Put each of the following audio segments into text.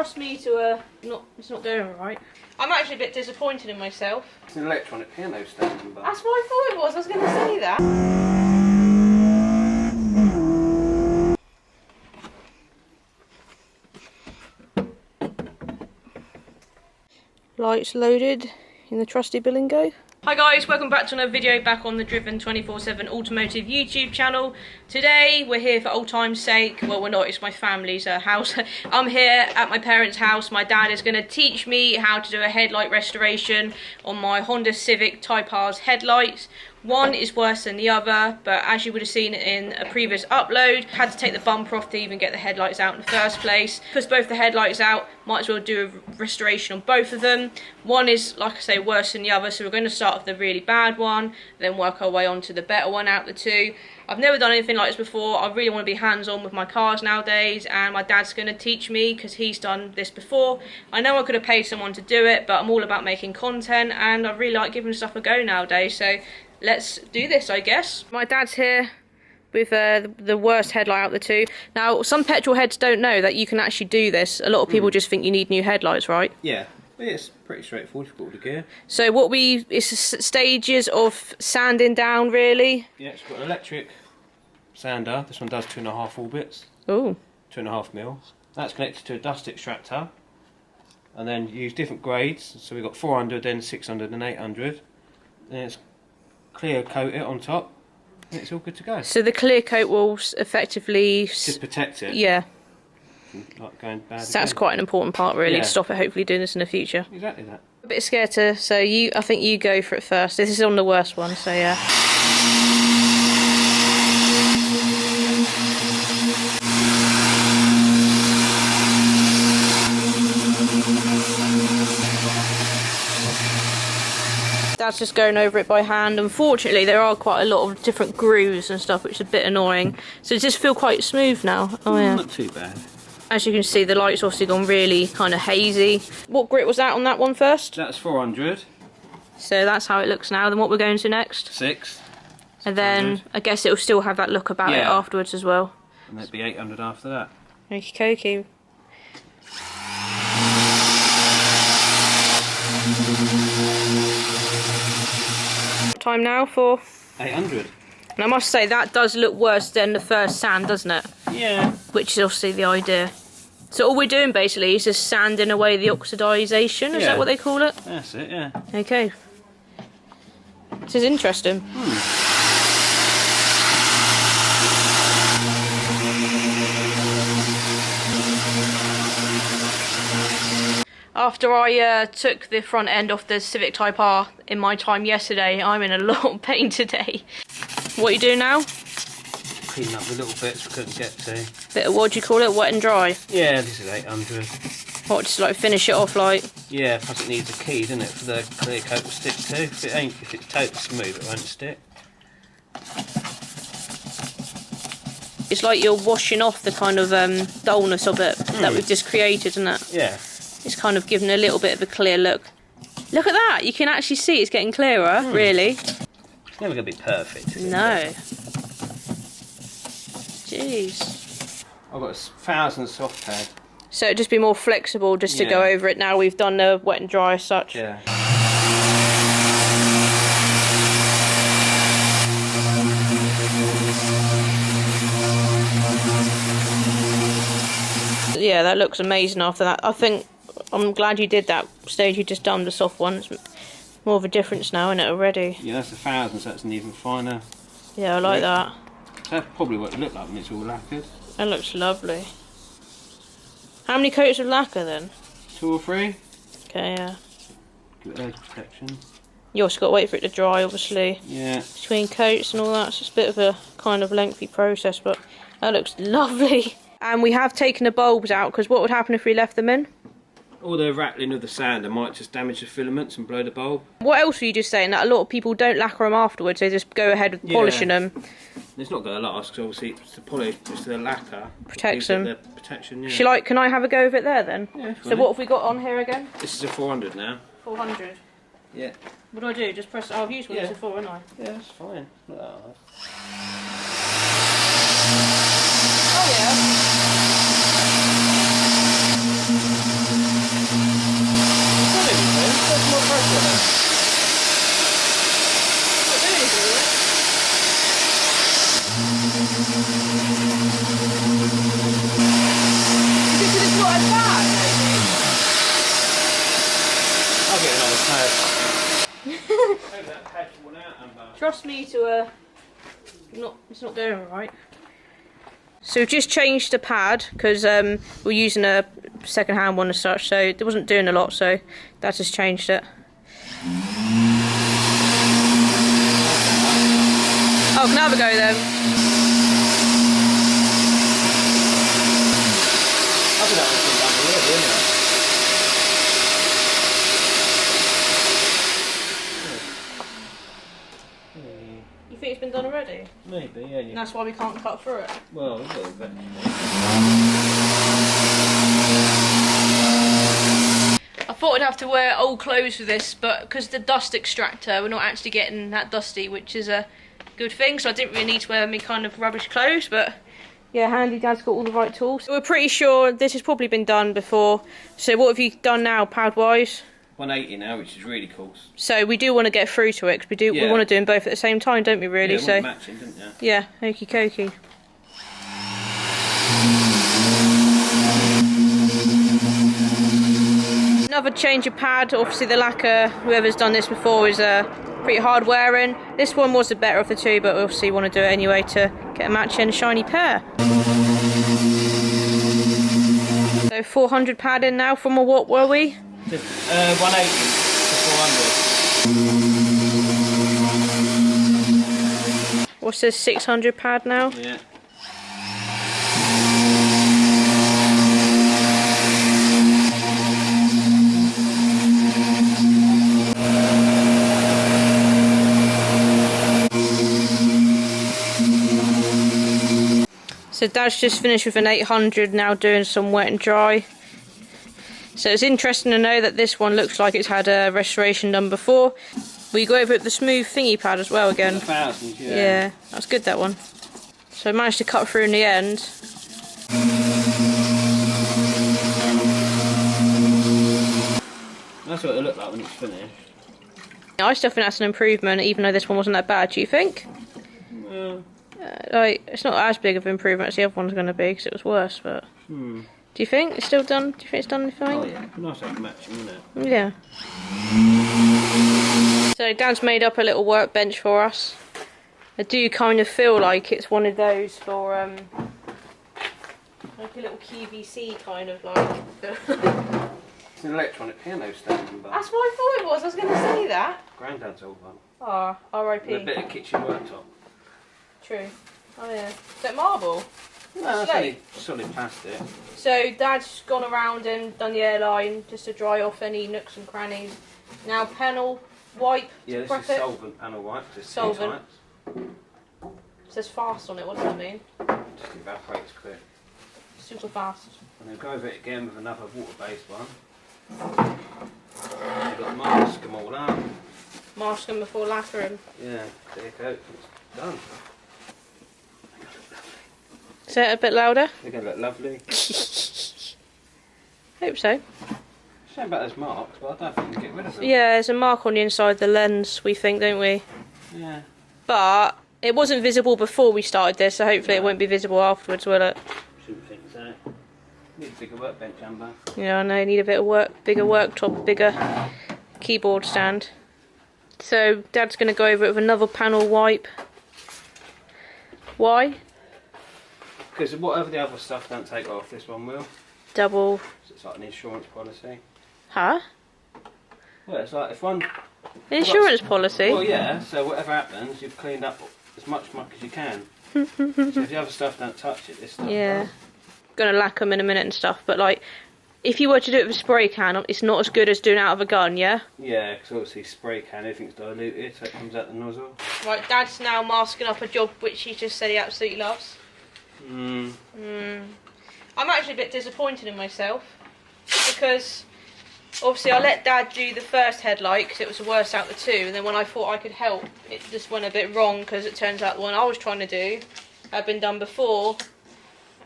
trust me to it's not going right. I'm actually a bit disappointed in myself. It's an electronic piano stand. That's what I thought it was. I was going to say that. Lights loaded in the trusty Bilingo. Hi guys, welcome back to another video back on the Driven 24/7 Automotive YouTube channel. Today we're here for old time's sake. Well, we're not, it's my family's house. I'm here at my parents' house. My dad is going to teach me how to do a headlight restoration on my Honda Civic Type R's headlights. One is worse than the other, but as you would have seen in a previous upload, had to take the bumper off to even get the headlights out in the first place. Because both the headlights out, might as well do a restoration on both of them. One is, like I say, worse than the other, so we're going to start with the really bad one, then work our way on to the better one out of the two. I've never done anything like this before. I really want to be hands-on with my cars nowadays, and my dad's going to teach me because he's done this before. I know I could have paid someone to do it, but I'm all about making content, and I really like giving stuff a go nowadays, so let's do this, I guess. My dad's here with the worst headlight out of the two. Now, some petrol heads don't know that you can actually do this. A lot of people just think you need new headlights, right? Yeah, it's pretty straightforward if you've got all the gear. So what it's stages of sanding down, really? Yeah, it's got an electric sander. This one does 2.5 orbits. Oh. 2.5 mils. That's connected to a dust extractor. And then you use different grades. So we've got 400, then 600 and 800. Then it's clear coat it on top. And it's all good to go. So the clear coat will effectively just protect it. Yeah. Like going bad. So that's quite an important part, really, to stop it hopefully doing this in the future. Exactly that. A bit scared to, so I think you go for it first. This is on the worst one, so yeah. Dad's just going over it by hand. Unfortunately, there are quite a lot of different grooves and stuff, which is a bit annoying. So does this feel quite smooth now? Oh yeah. Not too bad. As you can see, the light's obviously gone really kind of hazy. What grit was that on that one first? That's 400. So that's how it looks now. Then what we're going to next? 6. And then I guess it'll still have that look about it afterwards as well. And that'd be 800 after that. Okie dokie. Time now for 800. And I must say that does look worse than the first sand, doesn't it? Yeah. Which is obviously the idea. So all we're doing basically is just sanding away the oxidisation, is that what they call it? That's it, yeah. Okay. This is interesting. After I took the front end off the Civic Type R in my time yesterday, I'm in a lot of pain today. What are you doing now? Cleaning up the little bits we couldn't get to. Bit of, what do you call it, wet and dry? Yeah, this is 800. What, just like finish it off like? Yeah, plus it needs a key, doesn't it, for the clear coat to stick to. If it's totally smooth, it won't stick. It's like you're washing off the kind of dullness of it that we've just created, isn't it? Yeah. It's kind of giving a little bit of a clear look. Look at that! You can actually see it's getting clearer, really. It's never going to be perfect, is it? No. Jeez. I've got 1,000 soft pad. So it'd just be more flexible just to go over it now we've done the wet and dry as such. Yeah. Yeah, that looks amazing after that. I think I'm glad you did that stage you just done, the soft one. It's more of a difference now, isn't it, already? Yeah, that's 1,000, so that's an even finer. Yeah, I like that. So that's probably what it looked like when it's all lacquered. That looks lovely. How many coats of lacquer then? 2 or 3. Okay, yeah. Give it edge protection. You also got to wait for it to dry, obviously. Yeah. Between coats and all that, it's just a bit of a kind of lengthy process, but that looks lovely. And we have taken the bulbs out, because what would happen if we left them in? All the rattling of the sander might just damage the filaments and blow the bulb. What else were you just saying? That a lot of people don't lacquer them afterwards, they just go ahead with polishing them. It's not going to last, because obviously it's the polish, it's the lacquer. Protects them. The protection, yeah. Can I have a go of it there then? Yeah, so what have we got on here again? This is a 400 now. 400? Yeah. What do I do? Just press, I've used one before, haven't I? Yeah, that's fine. Not that hard. Oh yeah. Trust me to it's not going right. So we've just changed the pad because we're using a second-hand one as such, so it wasn't doing a lot, so that just changed it. Oh, can I have a go then? I think that was been done already, isn't it? You think it's been done already? Maybe, yeah. And that's why we can't cut through it? Well, a little bit. I thought I'd have to wear old clothes for this, but because the dust extractor, we're not actually getting that dusty, which is a good thing, so I didn't really need to wear any kind of rubbish clothes, but yeah, handy. Dad's got all the right tools. So we're pretty sure this has probably been done before. So what have you done now, pad-wise? 180 now, which is really cool. So we do want to get through to it, because we want to do them both at the same time, don't we, really? Yeah, so matching, didn't you? Yeah, okie dokie. Another change of pad. Obviously the lacquer, whoever's done this before, is pretty hard wearing. This one was the better of the two, but we obviously want to do it anyway to get a matching shiny pair. So 400 pad in now from a what were we? 180 to 400. What's this, 600 pad now? Yeah. So Dad's just finished with an 800, now doing some wet and dry. So it's interesting to know that this one looks like it's had a restoration done before. We go over at the smooth thingy pad as well again. 1,000, yeah. Yeah, that's good, that one. So I managed to cut through in the end. That's what it'll look like when it's finished. I still think that's an improvement, even though this one wasn't that bad. Do you think? Well, Like, it's not as big of an improvement as the other one's going to be, because it was worse, but... Do you think it's still done? Do you think it's done anything? oh yeah, nice to have matching, isn't it? Yeah. So Dad's made up a little workbench for us. I do kind of feel like it's one of those for like a little QVC kind of like. It's an electronic piano stand. That's what I thought it was. I was going to say that. Granddad's old one. Ah, R.I.P. And a bit of kitchen worktop. True. Oh yeah. Is that marble? No, it's only solid plastic. So Dad's gone around and done the airline just to dry off any nooks and crannies. Now panel wipe Yeah, to prep this is it. solvent panel wipe. Just Solvent. It says fast on it. What does that mean? Just evaporates quick. Super fast. And then go over it again with another water-based one. You've got to mask them all up. Mask them before lacquering. Yeah, there you go. It's done. Say it a bit louder. They're going to look lovely. Hope so. Shame about those marks, but I don't think we can get rid of them. Yeah, there's a mark on the inside of the lens, we think, don't we? Yeah. But it wasn't visible before we started this, so hopefully it won't be visible afterwards, will it? Shouldn't think so. Need a bigger workbench, Amber. Yeah, I know, need a bit of bigger worktop, bigger keyboard stand. So Dad's going to go over it with another panel wipe. Why? Because whatever the other stuff don't take off, this one will. Double. So it's like an insurance policy. Huh? Well, it's like if one... Insurance policy? Well, yeah, so whatever happens, you've cleaned up as much muck as you can. So if the other stuff don't touch it, this stuff Yeah. does. Gonna lack them in a minute and stuff, but like, if you were to do it with a spray can, it's not as good as doing it out of a gun, yeah? Yeah, because obviously spray can, everything's diluted, so it comes out the nozzle. Right, Dad's now masking up a job which he just said he absolutely loves. Mm. I'm actually a bit disappointed in myself, because obviously I let Dad do the first headlight because it was the worst out of the two, and then when I thought I could help, it just went a bit wrong because it turns out the one I was trying to do had been done before,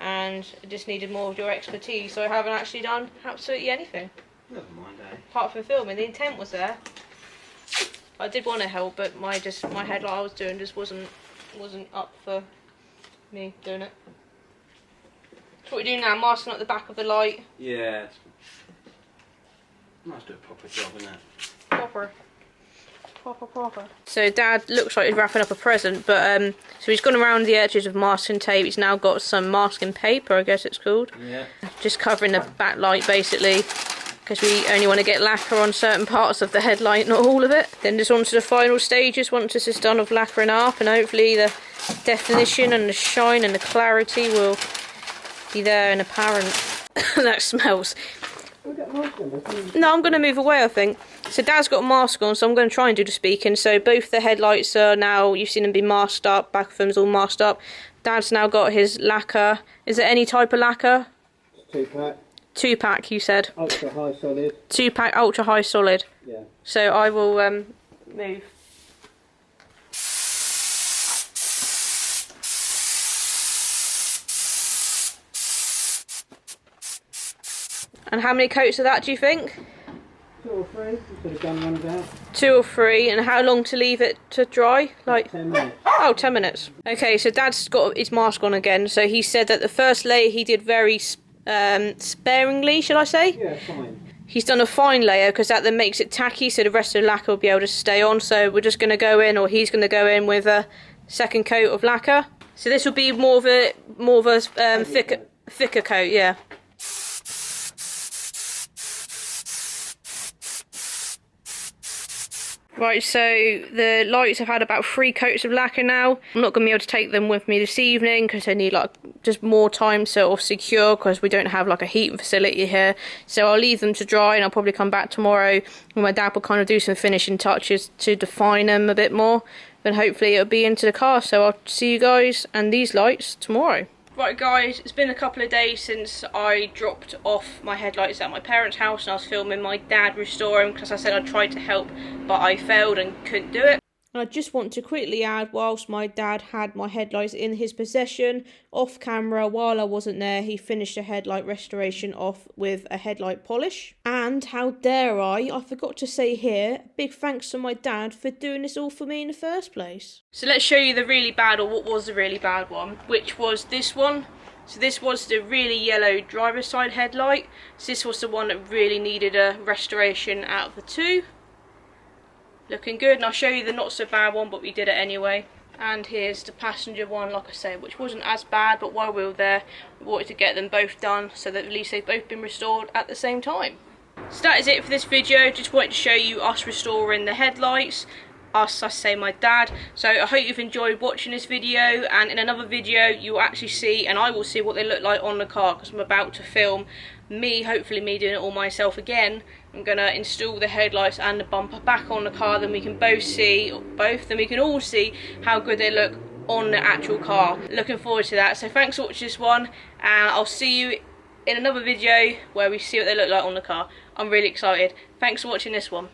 and it just needed more of your expertise, so I haven't actually done absolutely anything. Never mind, eh? Apart from filming, the intent was there. I did want to help, but my headlight I was doing just wasn't up for me doing it. So what we do now, masking up the back of the light. Yeah. Nice to do a proper job, isn't it? Proper. Proper. So Dad looks like he's wrapping up a present, but so he's gone around the edges of masking tape. He's now got some masking paper, I guess it's called. Yeah. Just covering the backlight basically, because we only want to get lacquer on certain parts of the headlight, not all of it. Then just on to the final stages once this is done of lacquering up, and hopefully the definition and the shine and the clarity will be there and apparent. That smells. No, I'm going to move away, I think. So Dad's got a mask on, so I'm going to try and do the speaking. So both the headlights are now, you've seen them be masked up, back of them's all masked up. Dad's now got his lacquer. Is it any type of lacquer? 2-pack. 2-pack, you said? Ultra high solid. 2-pack ultra high solid. Yeah. So I will move. And how many coats of that do you think? 2 or 3, until the gun runs out. 2 or 3, and how long to leave it to dry? Like 10 minutes. Oh, 10 minutes. Okay, so Dad's got his mask on again, so he said that the first layer he did very sparingly, shall I say? Yeah, fine. He's done a fine layer because that then makes it tacky, so the rest of the lacquer will be able to stay on. So we're just going to go in, or he's going to go in with a second coat of lacquer. So this will be more of a thicker coat, yeah. Right, so the lights have had about 3 coats of lacquer now. I'm not going to be able to take them with me this evening because they need like just more time to sort of secure, because we don't have like a heating facility here. So I'll leave them to dry, and I'll probably come back tomorrow when my dad will kind of do some finishing touches to define them a bit more. Then hopefully it'll be into the car. So I'll see you guys and these lights tomorrow. Right guys, it's been a couple of days since I dropped off my headlights at my parents' house, and I was filming my dad restore them because I said I tried to help but I failed and couldn't do it. And I just want to quickly add, whilst my dad had my headlights in his possession, off camera while I wasn't there, he finished a headlight restoration off with a headlight polish. And how dare I forgot to say here, big thanks to my dad for doing this all for me in the first place. So let's show you the really bad, or what was the really bad one, which was this one. So this was the really yellow driver's side headlight. So this was the one that really needed a restoration out of the 2. Looking good, and I'll show you the not so bad one, but we did it anyway. And here's the passenger one, like I say, which wasn't as bad, but while we were there, we wanted to get them both done so that at least they've both been restored at the same time. So that is it for this video. Just wanted to show you us restoring the headlights. Us, I say my dad. So I hope you've enjoyed watching this video, and in another video you'll actually see, and I will see, what they look like on the car, because I'm about to film hopefully me doing it all myself again. I'm going to install the headlights and the bumper back on the car, then we can we can all see how good they look on the actual car. Looking forward to that. So thanks for watching this one, and I'll see you in another video where we see what they look like on the car. I'm really excited. Thanks for watching this one.